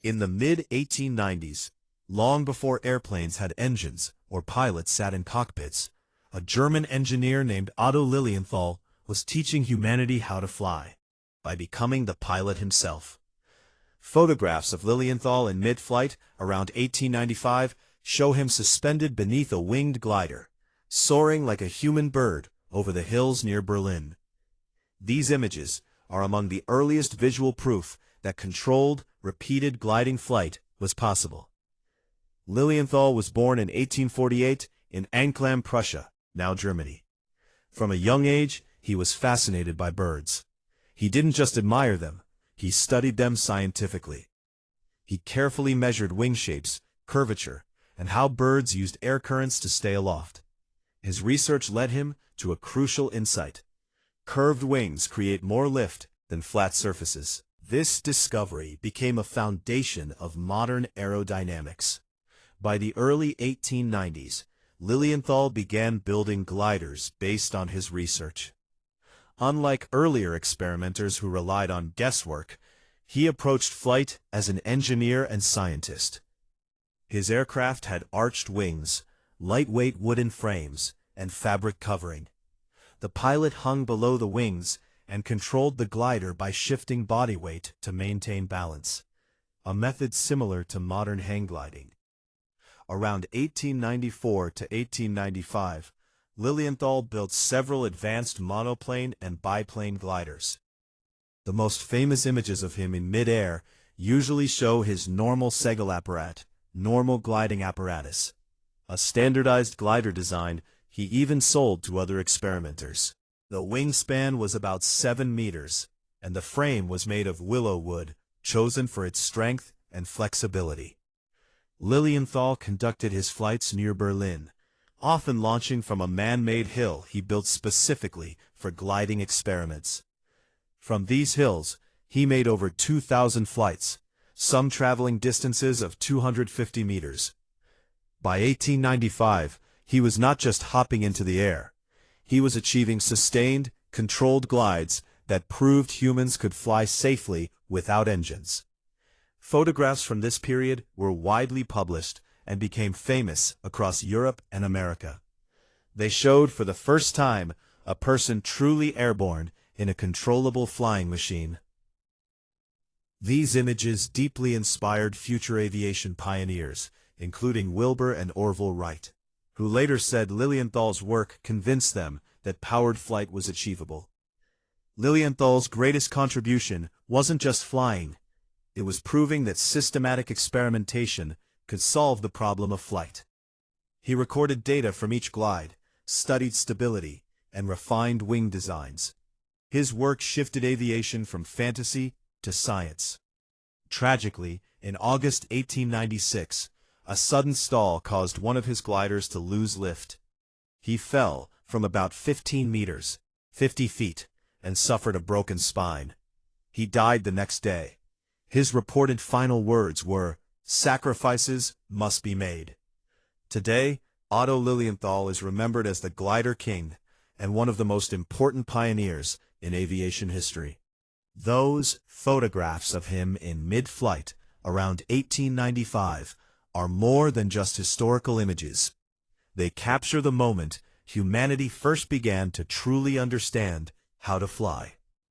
In the mid-1890s, long before airplanes had engines or pilots sat in cockpits, a German engineer named Otto Lilienthal was teaching humanity how to fly by becoming the pilot himself. Photographs of Lilienthal in mid-flight around 1895 show him suspended beneath a winged glider, soaring like a human bird over the hills near Berlin. These images are among the earliest visual proof that controlled, repeated gliding flight was possible. Lilienthal was born in 1848 in Anklam, Prussia, now Germany. From a young age, he was fascinated by birds. He didn't just admire them, he studied them scientifically. He carefully measured wing shapes, curvature, and how birds used air currents to stay aloft. His research led him to a crucial insight. Curved wings create more lift than flat surfaces. This discovery became a foundation of modern aerodynamics. By the early 1890s, Lilienthal began building gliders based on his research. Unlike earlier experimenters who relied on guesswork, he approached flight as an engineer and scientist. His aircraft had arched wings, lightweight wooden frames, and fabric covering. The pilot hung below the wings and controlled the glider by shifting body weight to maintain balance, a method similar to modern hang gliding. Around 1894 to 1895, Lilienthal built several advanced monoplane and biplane gliders. The most famous images of him in mid-air usually show his normal Segelapparat, normal gliding apparatus, a standardized glider design he even sold to other experimenters. The wingspan was about 7 meters, and the frame was made of willow wood, chosen for its strength and flexibility. Lilienthal conducted his flights near Berlin, often launching from a man-made hill he built specifically for gliding experiments. From these hills, he made over 2,000 flights, some traveling distances of 250 meters. By 1895, he was not just hopping into the air. He was achieving sustained, controlled glides that proved humans could fly safely without engines. Photographs from this period were widely published and became famous across Europe and America. They showed for the first time a person truly airborne in a controllable flying machine. These images deeply inspired future aviation pioneers, including Wilbur and Orville Wright, who later said Lilienthal's work convinced them that powered flight was achievable. Lilienthal's greatest contribution wasn't just flying. It was proving that systematic experimentation could solve the problem of flight. He recorded data from each glide, studied stability, and refined wing designs. His work shifted aviation from fantasy to science. Tragically, in August 1896, a sudden stall caused one of his gliders to lose lift. He fell from about 15 meters, 50 feet, and suffered a broken spine. He died the next day. His reported final words were, "Sacrifices must be made." Today, Otto Lilienthal is remembered as the glider king and one of the most important pioneers in aviation history. Those photographs of him in mid-flight around 1895 are more than just historical images. They capture the moment humanity first began to truly understand how to fly.